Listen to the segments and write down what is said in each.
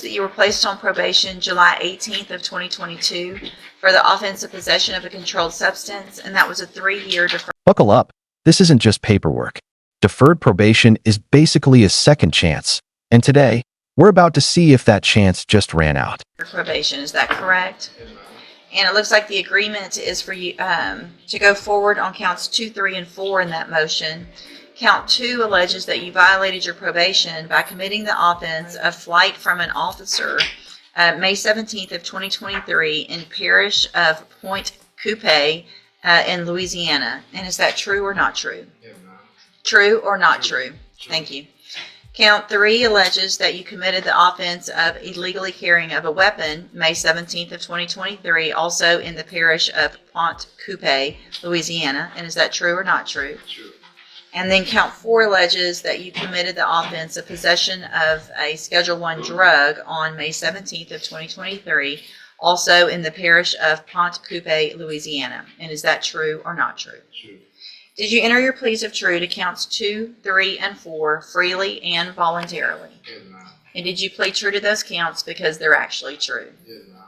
That you were placed on probation July 18th of 2022 for the offense of possession of a controlled substance, and that was a 3-year deferred. Buckle up. This isn't just paperwork. Deferred probation is basically a second chance. And today, we're about to see if that chance just ran out. Probation, is that correct? And it looks like the agreement is for you to go forward on counts 2, 3, and 4 in that motion. Count 2 alleges that you violated your probation by committing the offense of flight from an officer May 17th of 2023 in parish of Point Coupe in Louisiana. And is that true or not true? True or not true? Thank you. Count 3 alleges that you committed the offense of illegally carrying of a weapon May 17th of 2023, also in the parish of Point Coupe, Louisiana. And is that true or not true? True. And then count 4 alleges that you committed the offense of possession of a Schedule I drug on May 17th of 2023, also in the parish of Point Coupe, Louisiana. And is that true or not true? True. Did you enter your pleas of true to counts 2, 3, and 4 freely and voluntarily? Yes, ma'am. And did you plead true to those counts because they're actually true? Yes, ma'am.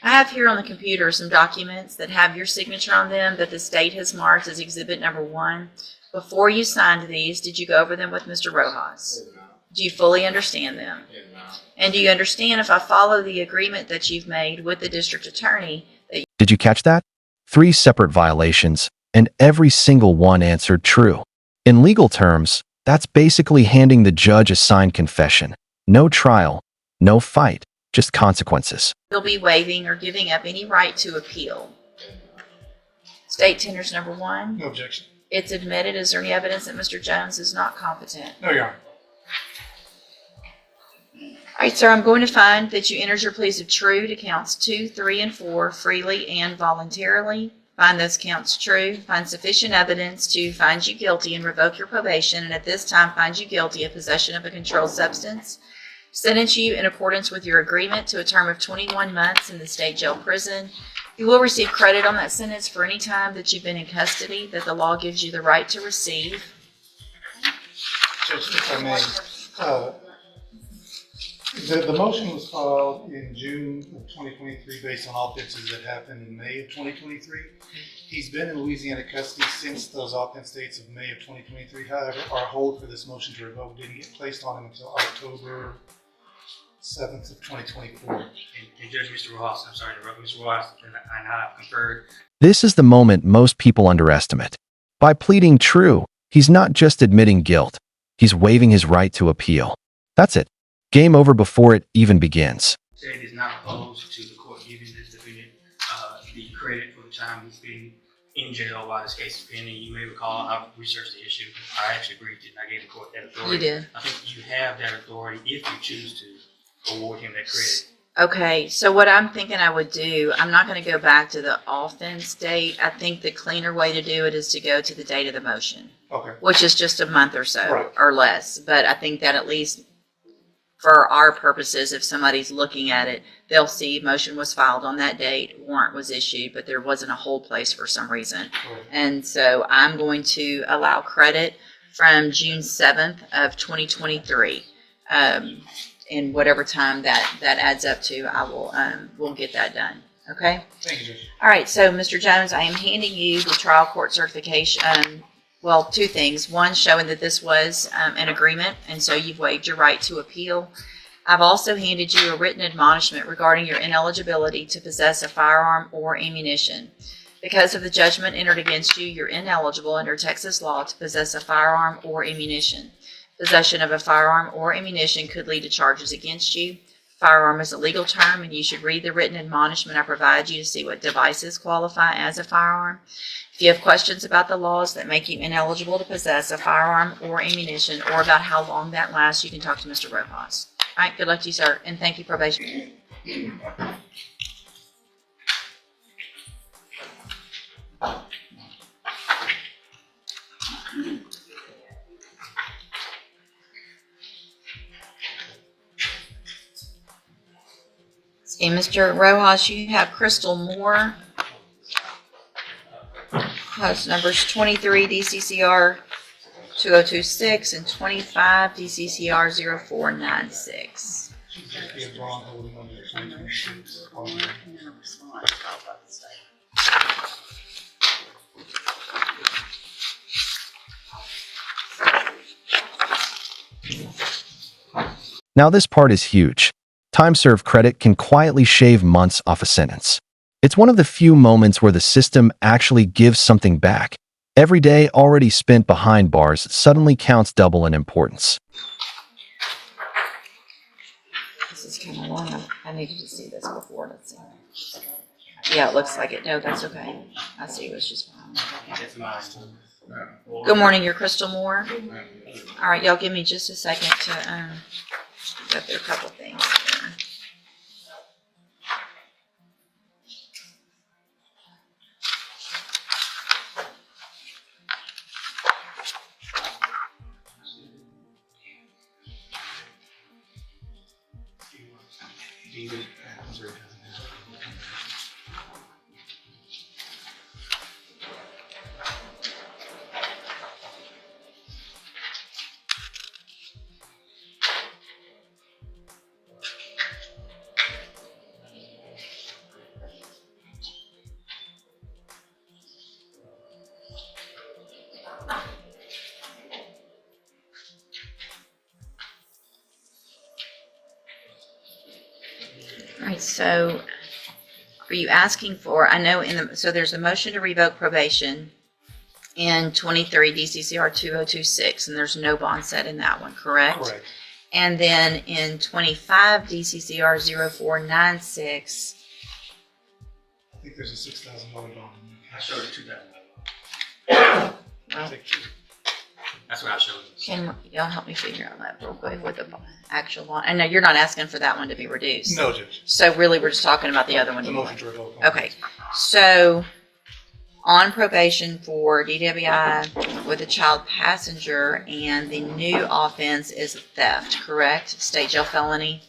I have here on the computer some documents that have your signature on them that the state has marked as Exhibit Number 1. Before you signed these, did you go over them with Mr. Rojas? Yes, ma'am. Do you fully understand them? Yes, ma'am. And do you understand if I follow the agreement that you've made with the district attorney that Did you catch that? 3 separate violations, and every single one answered true. In legal terms, that's basically handing the judge a signed confession. No trial, no fight, just consequences. you'll be waiving or giving up any right to appeal? State tenders number 1. No objection. It's admitted. Is there any evidence that Mr. Jones is not competent? No, Your Honor. All right, sir, I'm going to find that you entered your pleas of true to counts 2, 3, and 4 freely and voluntarily. Find those counts true. Find sufficient evidence to find you guilty and revoke your probation, and at this time find you guilty of possession of a controlled substance. Sentence you in accordance with your agreement to a term of 21 months in the state jail prison. You will receive credit on that sentence for any time that you've been in custody that the law gives you the right to receive. Judge, if I may, the motion was filed in June of 2023 based on offenses that happened in May of 2023. He's been in Louisiana custody since those offense dates of May of 2023. However, our hold for this motion to revoke didn't get placed on him until October 7th of 2024. And Judge, Mr. Rojas, I'm sorry to interrupt, Mr. Rojas, and I conferred. This is the moment most people underestimate. By pleading true, he's not just admitting guilt, he's waiving his right to appeal. That's it. Game over before it even begins. Said is not opposed to the court giving this defendant the credit for the time he's been in jail while this case is pending. You may recall I researched the issue. I actually briefed it and I gave the court that authority. You did. I think you have that authority if you choose to award him that credit. Okay, so what I'm thinking I would do, I'm not going to go back to the offense date. I think the cleaner way to do it is to go to the date of the motion, Okay. which is just a month or so Right. or less. But I think that at least for our purposes, if somebody's looking at it, they'll see motion was filed on that date, warrant was issued, but there wasn't a hold place for some reason. Right. And so I'm going to allow credit from June 7th of 2023. In whatever time that adds up to, I will we'll get that done. Okay? Thank you, Judge. All right, so Mr. Jones, I am handing you the trial court certification. Well, 2 things. One, showing that this was an agreement, and so you've waived your right to appeal. I've also handed you a written admonishment regarding your ineligibility to possess a firearm or ammunition. Because of the judgment entered against you, you're ineligible under Texas law to possess a firearm or ammunition. Possession of a firearm or ammunition could lead to charges against you. Firearm is a legal term, and you should read the written admonishment I provide you to see what devices qualify as a firearm. If you have questions about the laws that make you ineligible to possess a firearm or ammunition, or about how long that lasts, you can talk to Mr. Rojas. All right, good luck to you, sir, and thank you, probation. Okay, Mr. Rojas, you have Crystal Moore. House numbers 23 DCCR 2026 and 25 DCCR 0496. be a bond holding under 2026. Now this part is huge. Time served credit can quietly shave months off a sentence. It's one of the few moments where the system actually gives something back. Every day already spent behind bars suddenly counts double in importance. This is kind of long. I needed to see this before. Let's see. Yeah, it looks like it. No, that's okay. I see it was just fine. That's mine. Good morning, you're Crystal Moore. All right, y'all give me just a second to go through a couple things here. All right, so are you asking for, I know so there's a motion to revoke probation in 23 DCCR 2026, and there's no bond set in that one, correct? Correct. And then in 25 DCCR 0496, I think there's a $6,000 bond. I showed it 2,000. well, That's what I showed. can y'all help me figure out that real quick with the actual bond? I know you're not asking for that one to be reduced. No, Judge. So really, we're just talking about the other one. The anyway. motion to revoke. Okay, so on probation for DWI with a child passenger, and the new offense is theft, correct? State jail felony?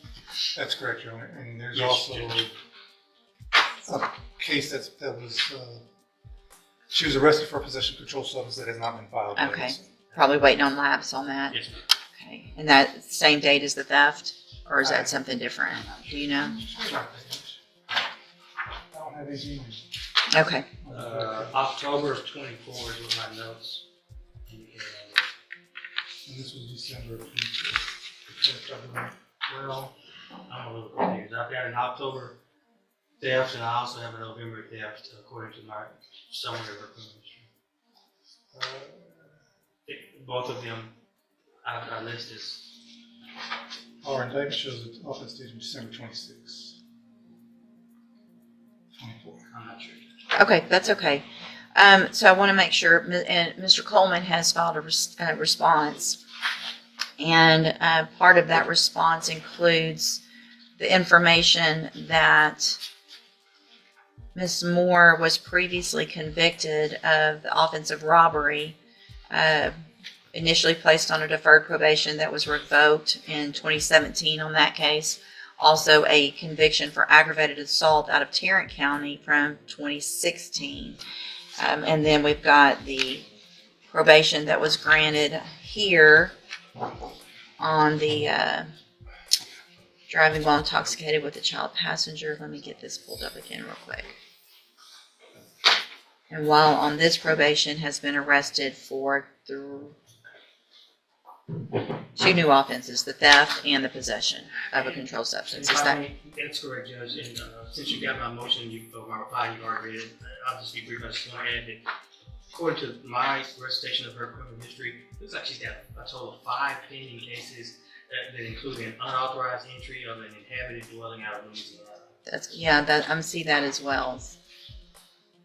That's correct, Your Honor. And there's Yes, also Judge. a case that was, she was arrested for possession of controlled substance that has not been filed yet. Okay. Probably waiting on lapse on that? Yes, ma'am. Okay, and that same date as the theft, or is that I- something different? Do you know? I don't have anything. Okay, October of 24 is what my notes indicate. And this was December of 2022. Well, I'm a little confused. I've got an October theft, and I also have a November theft, according to my summary of her criminal history. Both of them I list as. Our indictment shows that offense date of December 26, 24. I'm not sure. okay, that's okay. So I want to make sure, and Mr. Coleman has filed a response, and part of that response includes the information that Ms. Moore was previously convicted of the offense of robbery, initially placed on a deferred probation that was revoked in 2017 on that case. Also a conviction for aggravated assault out of Tarrant County from 2016. And then we've got the probation that was granted here on the driving while intoxicated with a child passenger. Let me get this pulled up again real quick. And while on this probation has been arrested for two new offenses, the theft and the possession of a controlled substance. Is that? That's correct, Judge. And since you got my motion, my reply, you already read it. I'll just be brief. I just want to add that according to my recitation of her criminal history, it looks like she's got a total of 5 pending cases that include an unauthorized entry of an inhabited dwelling out of Louisiana. I see that as well.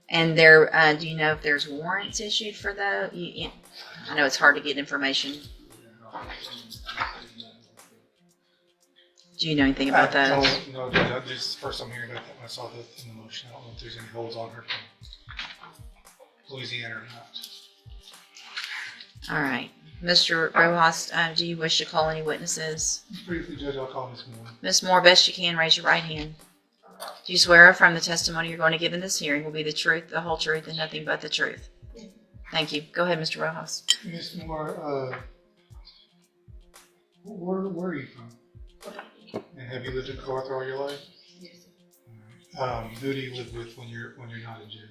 And there, do you know if there's warrants issued for those? I know it's hard to get information. Do you know anything about that? No, Judge, this is the first I'm hearing about that when I saw that in the motion. I don't know if there's any holds on her from Louisiana or not. All right. Mr. Rojas, do you wish to call any witnesses? Briefly, Judge, I'll call Ms. Moore. Ms. Moore, best you can, raise your right hand. Do you swear from the testimony you're going to give in this hearing will be the truth, the whole truth, and nothing but the truth? Thank you. Go ahead, Mr. Rojas. Ms. Moore, where are you from? And have you lived in Carter all your life? Yes. Who do you live with when you're not in jail?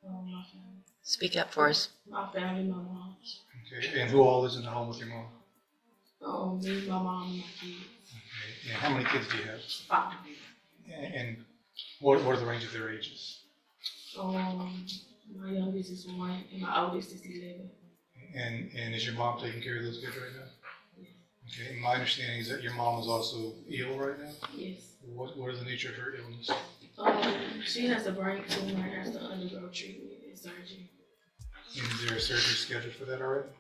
My family. Speak up for us. My family, my mom. Okay, and who all lives in the home with your mom? Me, my mom, and my kids. Okay, and how many kids do you have? 5. And what are the range of their ages? My youngest is 1, and my oldest is 11. And is your mom taking care of those kids right now? Yes. Okay, and my understanding is that your mom is also ill right now? Yes. What is the nature of her illness? She has a brain tumor and has to undergo treatment and surgery. And is there a surgery scheduled for that already?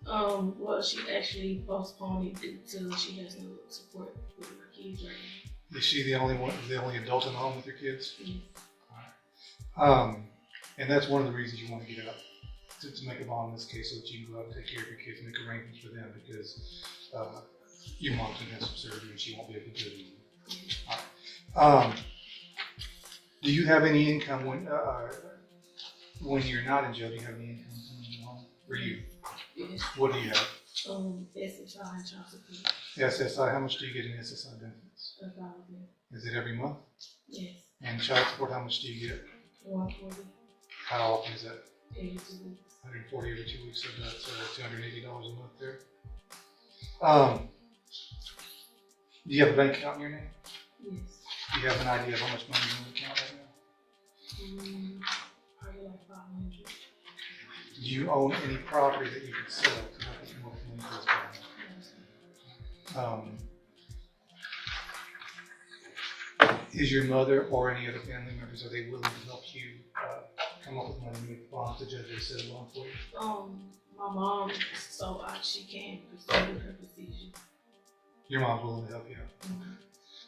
Well, she actually postponed it due to she has no support with her kids right now. Is she the only adult in the home with your kids? Yes. And that's one of the reasons you want to get out, to make a bond in this case, so that you can go out and take care of your kids, make arrangements for them, because your mom's going to have some surgery and she won't be able to do it anymore. Do you have any income when you're not in jail? Do you have any income coming in home for you? Yes. What do you have? SSI and child support. SSI. How much do you get in SSI benefits? 1,000. Is it every month? Yes. And child support, how much do you get? 140. How often is that? Every 2 weeks. 140 every 2 weeks, so that's $280 a month there. Do you have a bank account in your name? Yes. Do you have an idea of how much money is in the account right now? Probably like 500. Do you own any property that you could sell to help you come up with money for this family? Is your mother or any other family members, are they willing to help you come up with money to make bonds to judge or set a bond for you? My mom, so she can proceed with her procedure. Your mom's willing to help you out.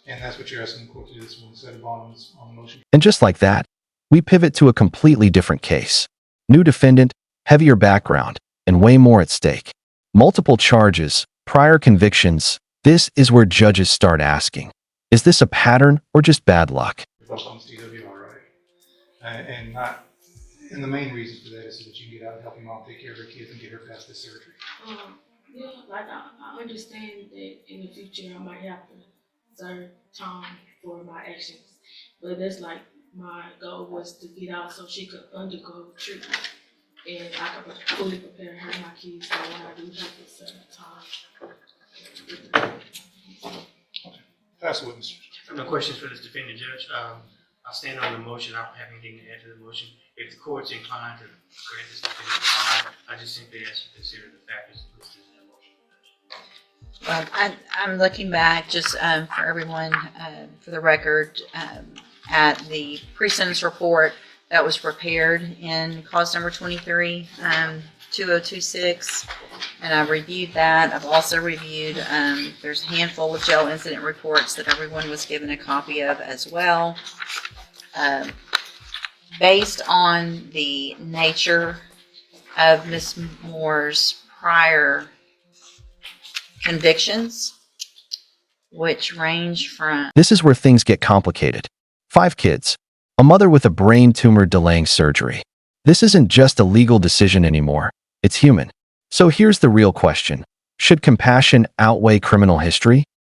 And that's what you're asking the court to do this morning, set a bond on the motion. And just like that, we pivot to a completely different case. New defendant, heavier background, and way more at stake. Multiple charges, prior convictions. This is where judges start asking, is this a pattern or just bad luck? Both on DWR, right? And the main reason for that is so that you can get out and help your mom take care of her kids and get her past this surgery. Yeah, like I understand that in the future I might have to serve time for my actions, but that's like my goal was to get out so she could undergo treatment and I could fully prepare her and my kids so when I do have to serve time. Pass the witness. No questions for this defendant, Judge. I'll stand on the motion. I don't have anything to add to the motion. If the court's inclined to grant this defendant bond, I just simply ask you to consider the factors listed in that motion, Judge. I'm looking back just for everyone, for the record, at the pre-sentence report that was prepared in cause number 23, 2026, and I've reviewed that. I've also reviewed, there's a handful of jail incident reports that everyone was given a copy of as well. Based on the nature of Ms. Moore's prior convictions, which range from... This is where things get complicated. 5 kids, a mother with a brain tumor delaying surgery. This isn't just a legal decision anymore, it's human. So here's the real question. Should compassion outweigh criminal history?